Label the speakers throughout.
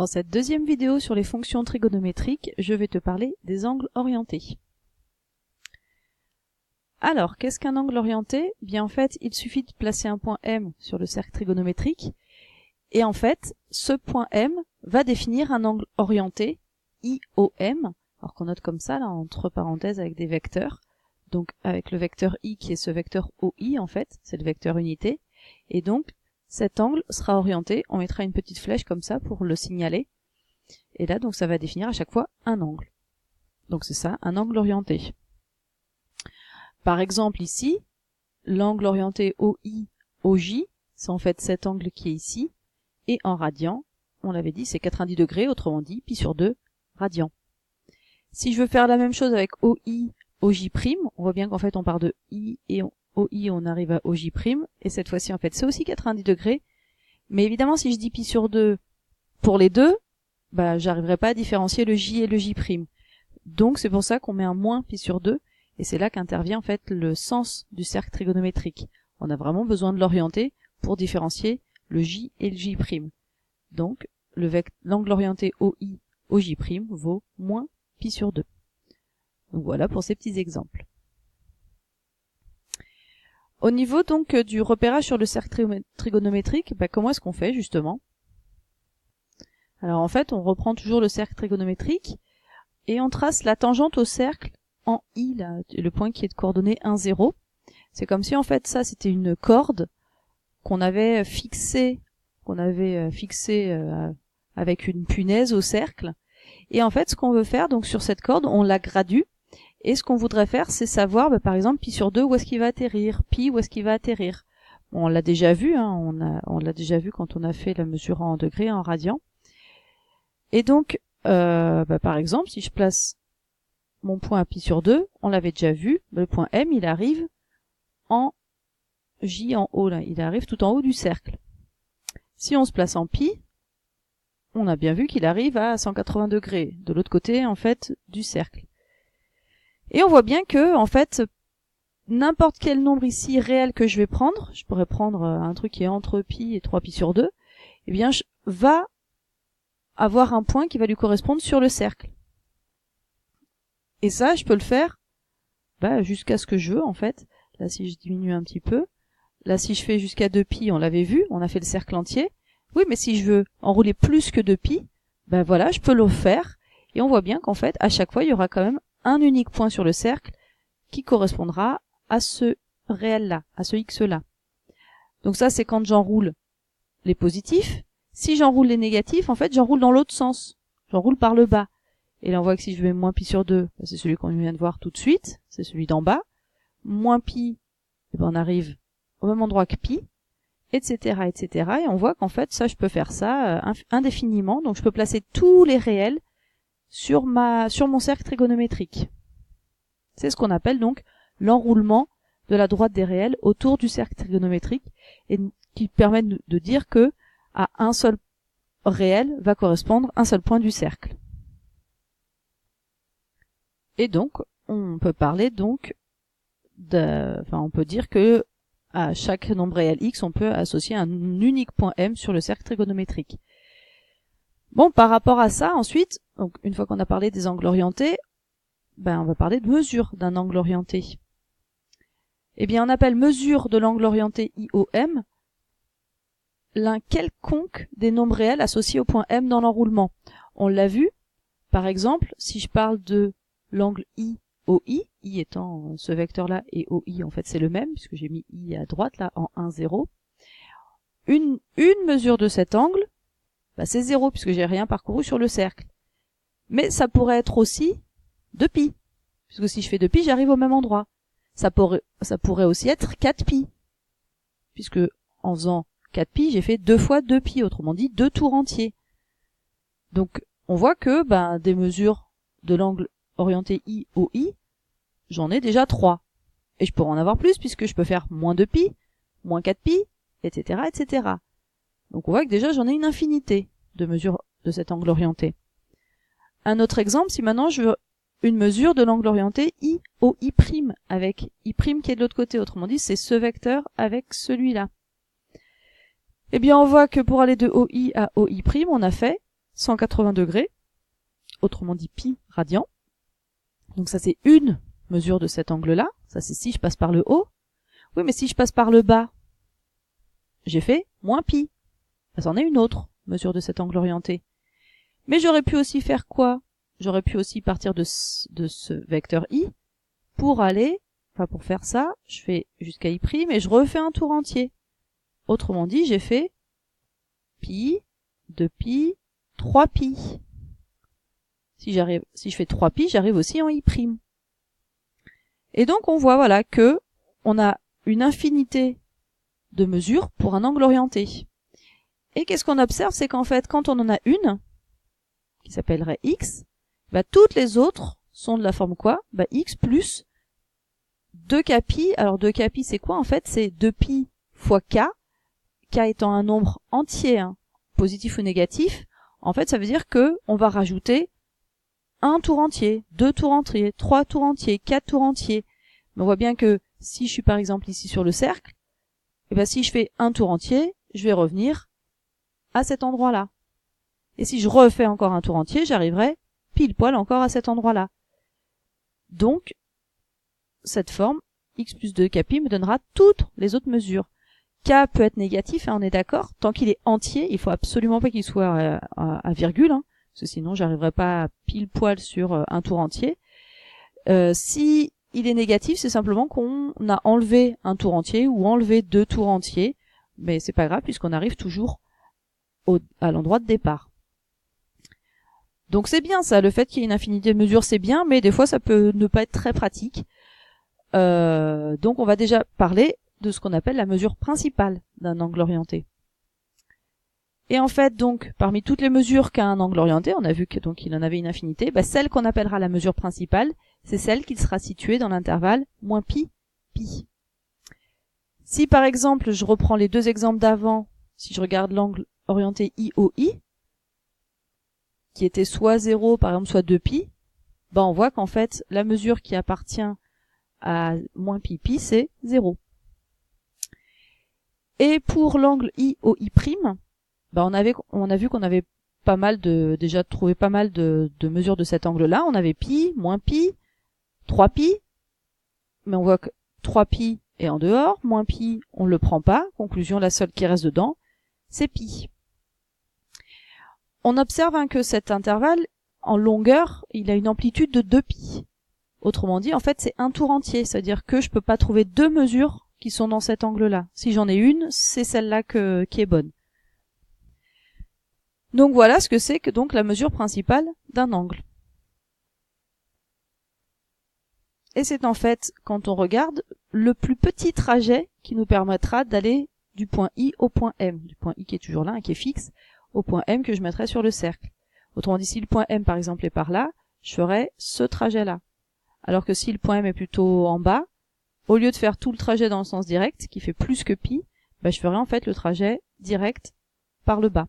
Speaker 1: Dans cette deuxième vidéo sur les fonctions trigonométriques, je vais te parler des angles orientés. Alors, qu'est-ce qu'un angle orienté? Bien en fait, il suffit de placer un point M sur le cercle trigonométrique, et en fait, ce point M va définir un angle orienté, IOM, alors qu'on note comme ça, là, entre parenthèses avec des vecteurs, donc avec le vecteur I qui est ce vecteur OI en fait, c'est le vecteur unité, et donc cet angle sera orienté, on mettra une petite flèche comme ça pour le signaler, et là donc ça va définir à chaque fois un angle. Donc c'est ça, un angle orienté. Par exemple ici, l'angle orienté OI-OJ, c'est en fait cet angle qui est ici, et en radian, on l'avait dit, c'est 90 degrés, autrement dit, pi sur 2 radians. Si je veux faire la même chose avec OI-OJ', on voit bien qu'en fait on part de I et OI, on arrive à OJ', et cette fois-ci en fait c'est aussi 90 degrés, mais évidemment si je dis pi sur 2 pour les deux, bah j'arriverai pas à différencier le J et le J'. Donc c'est pour ça qu'on met un moins pi sur 2, et c'est là qu'intervient en fait le sens du cercle trigonométrique. On a vraiment besoin de l'orienter pour différencier le J et le J'. Donc l'angle orienté OI, OJ' vaut moins pi sur 2. Donc voilà pour ces petits exemples. Au niveau donc du repérage sur le cercle trigonométrique, comment est-ce qu'on fait justement? Alors en fait, on reprend toujours le cercle trigonométrique et on trace la tangente au cercle en I, là, le point qui est de coordonnées 1, 0. C'est comme si en fait ça c'était une corde qu'on avait fixée avec une punaise au cercle. Et en fait, ce qu'on veut faire donc sur cette corde, on la gradue. Et ce qu'on voudrait faire, c'est savoir, par exemple, pi sur 2, où est-ce qu'il va atterrir, pi, où est-ce qu'il va atterrir. Bon, on l'a déjà vu, hein, on l'a déjà vu quand on a fait la mesure en degrés, en radians. Et donc, par exemple, si je place mon point à pi sur 2, on l'avait déjà vu, le point M, il arrive en J en haut, là, il arrive tout en haut du cercle. Si on se place en pi, on a bien vu qu'il arrive à 180 degrés, de l'autre côté, en fait, du cercle. Et on voit bien que, en fait, n'importe quel nombre ici réel que je vais prendre, je pourrais prendre un truc qui est entre pi et 3 pi sur 2, eh bien, va avoir un point qui va lui correspondre sur le cercle. Et ça, je peux le faire jusqu'à ce que je veux, en fait. Là, si je diminue un petit peu, là, si je fais jusqu'à 2 pi, on l'avait vu, on a fait le cercle entier. Oui, mais si je veux enrouler plus que 2 pi, voilà, je peux le faire. Et on voit bien qu'en fait, à chaque fois, il y aura quand même un unique point sur le cercle qui correspondra à ce réel-là, à ce x-là. Donc ça, c'est quand j'enroule les positifs. Si j'enroule les négatifs, en fait, j'enroule dans l'autre sens. J'enroule par le bas. Et là, on voit que si je mets moins pi sur 2, c'est celui qu'on vient de voir tout de suite, c'est celui d'en bas. Moins pi, on arrive au même endroit que pi, etc., etc. Et on voit qu'en fait, ça, je peux faire ça indéfiniment. Donc, je peux placer tous les réels sur mon cercle trigonométrique. C'est ce qu'on appelle donc l'enroulement de la droite des réels autour du cercle trigonométrique et qui permet de dire que à un seul réel va correspondre un seul point du cercle. Et donc, on peut parler donc on peut dire que à chaque nombre réel x, on peut associer un unique point M sur le cercle trigonométrique. Bon, par rapport à ça, ensuite, donc une fois qu'on a parlé des angles orientés, on va parler de mesure d'un angle orienté. Eh bien, on appelle mesure de l'angle orienté IOM l'un quelconque des nombres réels associés au point M dans l'enroulement. On l'a vu, par exemple, si je parle de l'angle IOI, I étant ce vecteur-là et OI, en fait, c'est le même, puisque j'ai mis I à droite, là, en 1, 0. Une mesure de cet angle, c'est 0, puisque j'ai rien parcouru sur le cercle. Mais ça pourrait être aussi 2 pi, puisque si je fais 2 pi, j'arrive au même endroit. Ça pourrait aussi être 4 pi, puisque en faisant 4 pi, j'ai fait 2 fois 2 pi, autrement dit 2 tours entiers. Donc, on voit que des mesures de l'angle orienté IOI, j'en ai déjà 3. Et je pourrais en avoir plus, puisque je peux faire moins 2 pi, moins 4 pi, etc., etc. Donc on voit que déjà j'en ai une infinité de mesures de cet angle orienté. Un autre exemple, si maintenant je veux une mesure de l'angle orienté IOI', avec I' qui est de l'autre côté, autrement dit c'est ce vecteur avec celui-là. Eh bien on voit que pour aller de OI à OI', on a fait 180 degrés, autrement dit pi radian. Donc ça c'est une mesure de cet angle-là, ça c'est si je passe par le haut. Oui, mais si je passe par le bas, j'ai fait moins pi. Ça en est une autre mesure de cet angle orienté. Mais j'aurais pu aussi faire quoi? J'aurais pu aussi partir de ce vecteur i pour aller, enfin pour faire ça, je fais jusqu'à i' et je refais un tour entier. Autrement dit, j'ai fait pi, 2pi, 3pi. Si je fais 3pi, j'arrive aussi en i'. Et donc on voit voilà que on a une infinité de mesures pour un angle orienté. Et qu'est-ce qu'on observe, c'est qu'en fait, quand on en a une, qui s'appellerait x, bah, toutes les autres sont de la forme quoi? Bah, x plus 2kpi. Alors 2kpi, c'est quoi en fait? C'est 2pi fois k, k étant un nombre entier, hein, positif ou négatif. En fait, ça veut dire que on va rajouter un tour entier, 2 tours entiers, 3 tours entiers, 4 tours entiers. Mais on voit bien que si je suis par exemple ici sur le cercle, et ben si je fais un tour entier, je vais revenir à cet endroit-là. Et si je refais encore un tour entier, j'arriverai pile poil encore à cet endroit-là. Donc, cette forme, x plus 2kpi me donnera toutes les autres mesures. K peut être négatif, hein, on est d'accord. Tant qu'il est entier, il faut absolument pas qu'il soit à virgule, hein, parce que sinon j'arriverai pas pile poil sur un tour entier. Si il est négatif, c'est simplement qu'on a enlevé un tour entier ou enlevé 2 tours entiers, mais c'est pas grave puisqu'on arrive toujours à l'endroit de départ. Donc c'est bien ça, le fait qu'il y ait une infinité de mesures c'est bien, mais des fois ça peut ne pas être très pratique. Donc on va déjà parler de ce qu'on appelle la mesure principale d'un angle orienté. Et en fait donc parmi toutes les mesures qu'a un angle orienté, on a vu que donc il en avait une infinité, bah, celle qu'on appellera la mesure principale, c'est celle qui sera située dans l'intervalle moins pi, pi. Si par exemple je reprends les deux exemples d'avant, si je regarde l'angle orienté IOI, qui était soit 0 par exemple soit 2pi, bah on voit qu'en fait la mesure qui appartient à moins pi pi c'est 0. Et pour l'angle IOI', bah on a vu qu'on avait pas mal déjà trouvé pas mal de mesures de cet angle-là. On avait pi, moins pi, 3pi, mais on voit que 3pi est en dehors, moins pi on le prend pas. Conclusion, la seule qui reste dedans, c'est pi. On observe hein, que cet intervalle, en longueur, il a une amplitude de 2pi. Autrement dit, en fait, c'est un tour entier, c'est-à-dire que je peux pas trouver deux mesures qui sont dans cet angle-là. Si j'en ai une, c'est celle-là qui est bonne. Donc voilà ce que c'est que donc la mesure principale d'un angle. Et c'est en fait, quand on regarde, le plus petit trajet qui nous permettra d'aller du point I au point M. Du point I qui est toujours là, qui est fixe, au point M que je mettrai sur le cercle. Autrement dit, si le point M par exemple est par là, je ferai ce trajet-là. Alors que si le point M est plutôt en bas, au lieu de faire tout le trajet dans le sens direct, qui fait plus que pi, bah, je ferai en fait le trajet direct par le bas.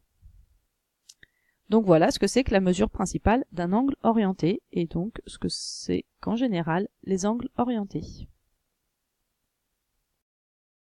Speaker 1: Donc voilà ce que c'est que la mesure principale d'un angle orienté, et donc ce que c'est qu'en général les angles orientés.